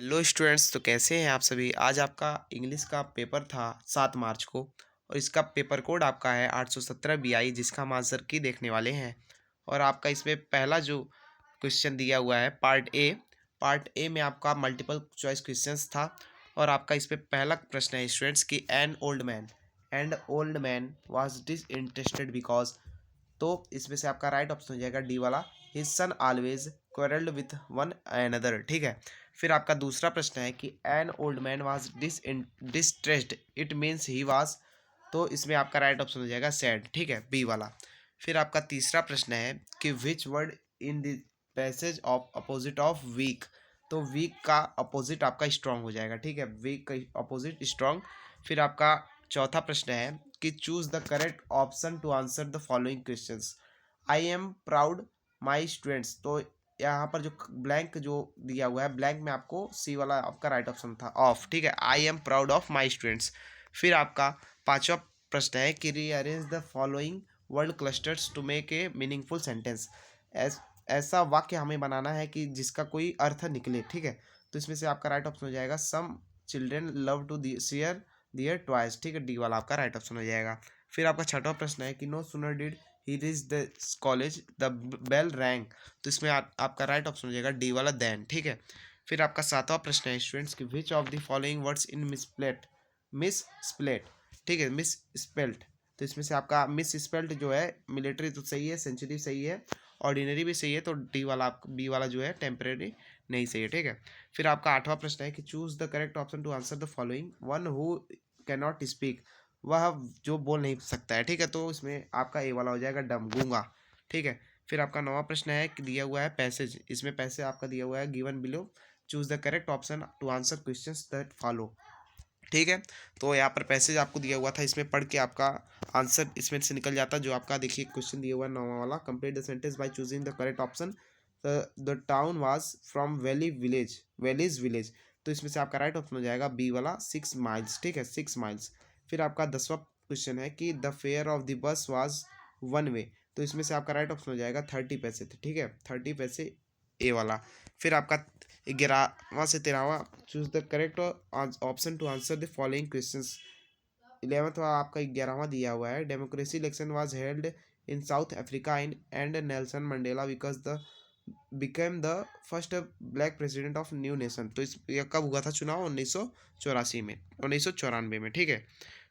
Hello students, तो कैसे हैं आप सभी। आज आपका इंग्लिश का पेपर था 7 मार्च को और इसका पेपर कोड आपका है 817 BI, जिसका हम आंसर की देखने वाले हैं। और आपका इसमें पहला जो क्वेश्चन दिया हुआ है पार्ट ए में आपका मल्टीपल चॉइस क्वेश्चंस था। और आपका इस पे पहला प्रश्न है स्टूडेंट्स की N old man was disinterested because. तो इसमें से आपका राइट ऑप्शन हो जाएगा डी वाला, his son always quarrelled with one another. ठीक है। फिर आपका दूसरा प्रश्न है कि an old man was distressed, it means he was. तो इसमें आपका राइट ऑप्शन हो जाएगा सैड। ठीक है, बी वाला। फिर आपका तीसरा प्रश्न है कि which word in the passage of opposite of weak. तो वीक का अपोजिट आपका स्ट्रांग हो जाएगा। ठीक है, वीक का अपोजिट स्ट्रांग। फिर आपका चौथा प्रश्न है कि choose the correct option to answer the following questions. I am proud my students. तो यहाँ पर जो ब्लैंक जो दिया हुआ है, ब्लैंक में आपको सी वाला आपका राइट ऑप्शन था ऑफ। ठीक है, I am proud of my students. फिर आपका पांचवा प्रश्न है कि rearrange the following word clusters to make a meaningful sentence. ऐसा वाक्य हमें बनाना है कि जिसका कोई अर्थ निकले। ठीक है, तो इसमें से आपका राइट ऑप्शन हो जाएगा some children love to share their toys. ठीक है, डी वाला आपका राइट ऑप्शन हो जाएगा। फिर आपका छठवां प्रश्न है कि no sooner did he reach the college the bell rang. तो इसमें आपका राइट ऑप्शन हो जाएगा डी वाला देन। ठीक है। फिर आपका सातवां प्रश्न है स्टूडेंट्स की which of the following words in miss spelt. ठीक है, मिस स्पेल्ट। तो इसमें से आपका मिस स्पेल्ट जो है मिलिट्री तो सही है, सेंचुरी सही है, ऑर्डिनरी भी सही है। तो डी वाला बी वाला जो है टेम्परेरी नहीं सही है। ठीक है। फिर आपका आठवां प्रश्न है कि choose the correct option to answer the following. One who can not speak, वह जो बोल नहीं सकता है। ठीक है, तो इसमें आपका ए वाला हो जाएगा डम, गूंगा। ठीक है। फिर आपका नौवां प्रश्न है कि दिया हुआ है पैसेज, इसमें पैसे आपका दिया हुआ है given below, choose the correct option to answer questions that follow. ठीक है, तो यहाँ पर पैसेज आपको दिया हुआ था, इसमें पढ़ के आपका आंसर इसमें से निकल जाता। जो आपका देखिए क्वेश्चन दिया हुआ है नौवां वाला, complete the sentence by choosing the correct option. The town was from valleys village. तो इसमें से आपका राइट ऑप्शन हो जाएगा बी वाला 6 माइल्स। ठीक है, 6 माइल्स। फिर आपका 10वां क्वेश्चन है कि the fair of the bus was one way. तो इसमें से आपका राइट ऑप्शन हो जाएगा 30 पैसे थे। ठीक है, 30 पैसे, ए वाला। फिर आपका 11वां से 13वां, choose the correct option to answer the following questions. 11वां आपका 11वां दिया हुआ है democracy election was held in South Africa in and Nelson Mandela because the became the first black president of new nation. तो इस ये कब हुआ था चुनाव? 1984 में, 1994 में। ठीक है।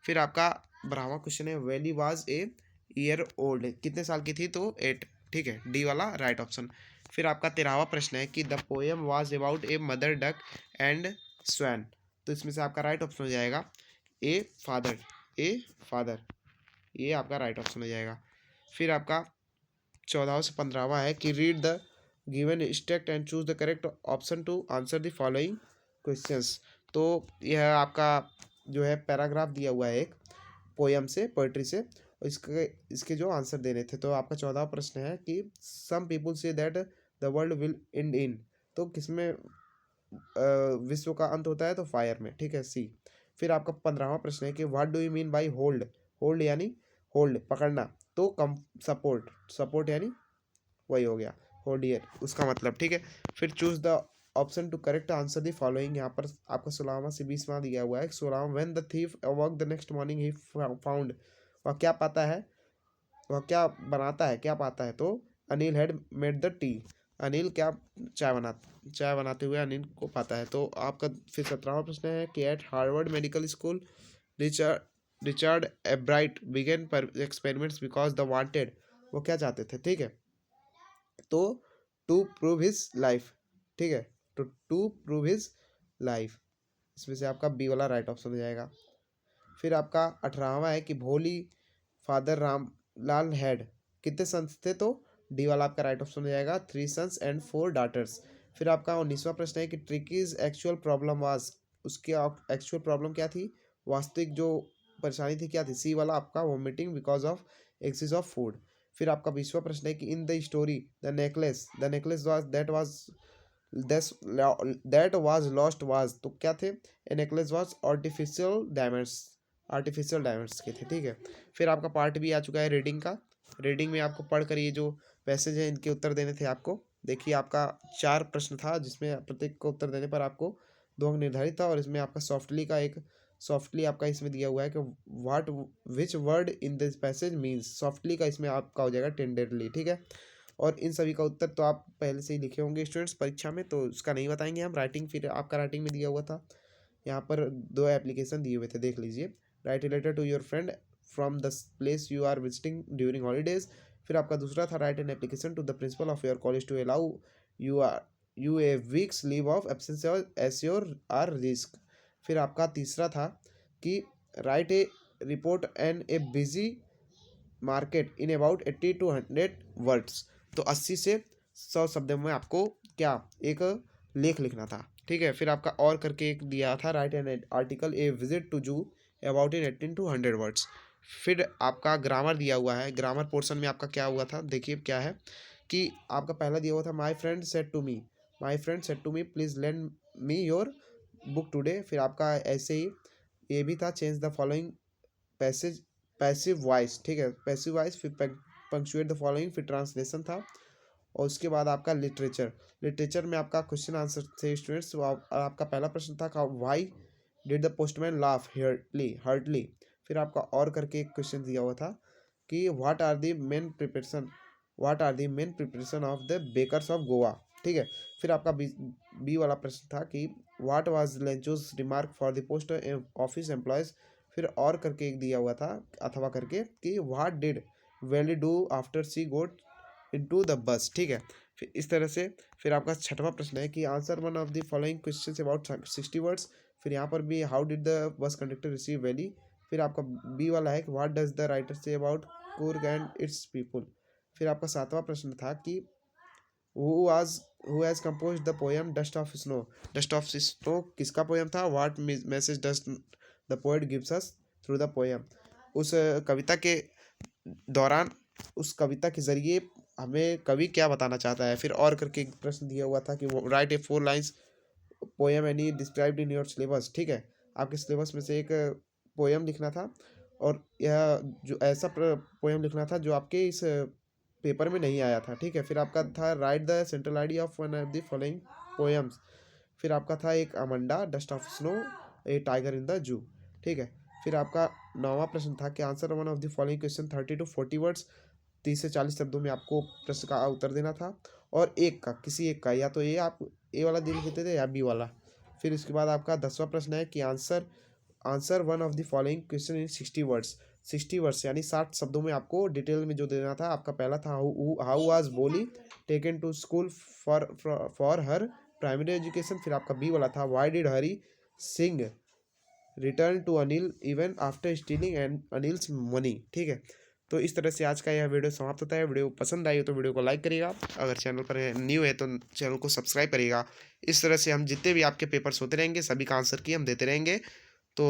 फिर आपका 12वां क्वेश्चन है valley was a year old, कितने साल की थी? तो 8। ठीक है, डी वाला राइट ऑप्शन। फिर आपका 13वां प्रश्न है कि the poem was about a mother duck and swan. तो इसमें से आपका राइट ऑप्शन हो जाएगा ए फादर, ए फादर, ये आपका राइट ऑप्शन हो जाएगा। फिर आपका 14वां से 15वां है कि read the given state and choose the correct option to answer the following questions. तो यह आपका जो है पैराग्राफ दिया हुआ है एक पोयम से, पोइट्री से, और इसके जो आंसर देने थे। तो आपका 14वां प्रश्न है कि some people say that the world will end in. तो किसमें विश्व का अंत होता है? तो फायर में। ठीक है, सी। फिर आपका 15वां प्रश्न है कि what do you mean by hold. Hold यानी होल्ड, पकड़ना। तो कम सपोर्ट, सपोर्ट यानी वही हो गया होल्ड ईयर, उसका मतलब। ठीक है। फिर choose the option to correct answer the following. यहाँ पर आपका 16वां से 20वां दिया हुआ है। 16वां, when the thief awoke the next morning he found. वह क्या पाता है, वह क्या बनाता है, क्या पाता है? तो Anil had made the T. Anil क्या चाय बनाते हुए अनिल को पाता है। तो आपका फिर 17वां प्रश्न है कि at Harvard medical school Richard Ebright began experiments because the wanted. वो क्या चाहते थे? ठीक है, तो टू प्रूव हिज लाइफ। ठीक है, टू प्रूव हिज लाइफ। इसमें से आपका बी वाला राइट ऑप्शन हो जाएगा। फिर आपका 18वां है कि भोली फादर रामलाल हैड, कितने सन्स थे? तो डी वाला आपका राइट ऑप्शन हो जाएगा 3 सन्स एंड 4 डॉटर्स। फिर आपका 19वां प्रश्न है कि ट्रिकीज एक्चुअल प्रॉब्लम वाज, उसकी एक्चुअल प्रॉब्लम क्या थी, वास्तविक जो परेशानी थी क्या थी? सी वाला आपका vomiting because of excess of food. फिर आपका 20वां प्रश्न है कि in the story the necklace was that was lost was. तो क्या थे? A necklace was artificial diamonds के थे। ठीक है। फिर आपका पार्ट भी आ चुका है रीडिंग का। रीडिंग में आपको पढ़कर ये जो पैसेज है इनके उत्तर देने थे आपको। देखिए आपका 4 प्रश्न था जिसमें प्रत्येक को उत्तर देने पर आपको 2 अंक निर्धारित था। और इसमें आपका सॉफ्टली आपका इसमें दिया हुआ है कि what which word in this passage means. Softly का इसमें आपका हो जाएगा टेंडरली, ठीक है। और इन सभी का उत्तर तो आप पहले से ही लिखे होंगे स्टूडेंट्स परीक्षा में, तो उसका नहीं बताएंगे हम। राइटिंग फिर आपका राइटिंग में दिया हुआ था, यहाँ पर 2 एप्लीकेशन दिए हुए थे, देख लीजिए। Write a letter to your friend from the place you are visiting during holidays. फिर आपका दूसरा था write an application to the principal of your college to allow you a week's leave of absence as your are risk. फिर आपका तीसरा था कि write a report and a busy market in about 80 to 100 words. तो 80 से 100 शब्दों में आपको क्या एक लेख लिखना था, ठीक है। फिर आपका और करके एक दिया था write an article a visit to zoo about in 18 to 100 words. फिर आपका ग्रामर दिया हुआ है। ग्रामर पोर्शन में आपका क्या हुआ था, देखिए क्या है कि आपका पहला दिया हुआ था my friend said to me please lend me your book today. फिर आपका ऐसे ही ये भी था change the following passive voice, ठीक है, पैसिव वॉइस। फिर पंक्चुएट द फॉलोइंग, फिर ट्रांसलेशन था। और उसके बाद आपका लिटरेचर में आपका क्वेश्चन आंसर थे स्टूडेंट्स। तो आपका पहला प्रश्न था why did the postman laugh heartily. फिर आपका और करके एक क्वेश्चन दिया हुआ था कि what are the main preparation of the bakers of Goa, ठीक है। फिर आपका बी वाला प्रश्न था कि what was Lencho's remark for the post office employees. फिर और करके एक दिया हुआ था अथवा करके कि what did Valli do after she got into the bus, ठीक है। फिर इस तरह से फिर आपका छठवां प्रश्न है कि answer one of the following questions about 60 words. फिर यहाँ पर भी how did the bus conductor receive valley. फिर आपका बी वाला है कि what does the writer say about Coorg and it's people. फिर आपका सातवां प्रश्न था कि who has compose the poem dust of snow किसका पोएम था। What message does the poet gives us through the poem. उस कविता के दौरान उस कविता के जरिए हमें कवि क्या बताना चाहता है। फिर और करके एक प्रश्न दिया हुआ था कि write A 4 lines poem any described in your syllabus, ठीक है। आपके सिलेबस में से एक पोएम लिखना था और यह जो ऐसा पोएम लिखना था जो आपके इस पेपर में नहीं आया था, ठीक है। फिर आपका था right the central idea of one of the following poems. फिर आपका था एक Amanda dust of snow A tiger in the zoo, ठीक है। फिर आपका 9वां प्रश्न था कि answer one of the following question 30 to 40 words, 30 से 40 शब्दों में आपको प्रश्न का उत्तर देना था। और किसी एक का, या तो ये आप ए वाला दिल देते थे या बी वाला। फिर इसके बाद आपका 10वां प्रश्न है कि answer one of the following question in 60 words. 60 words यानी 60 शब्दों में आपको डिटेल में जो देना था। आपका पहला था how was Bholi taken to school for her primary education. फिर आपका बी वाला था why did Hari Singh return to Anil even after stealing and Anil's money, ठीक है। तो इस तरह से आज का यह वीडियो समाप्त होता है। वीडियो पसंद आई हो तो वीडियो को लाइक करिएगा, अगर चैनल पर न्यू है तो चैनल को सब्सक्राइब करिएगा। इस तरह से हम जितने भी आपके पेपर्स होते रहेंगे सभी का आंसर की हम देते रहेंगे। तो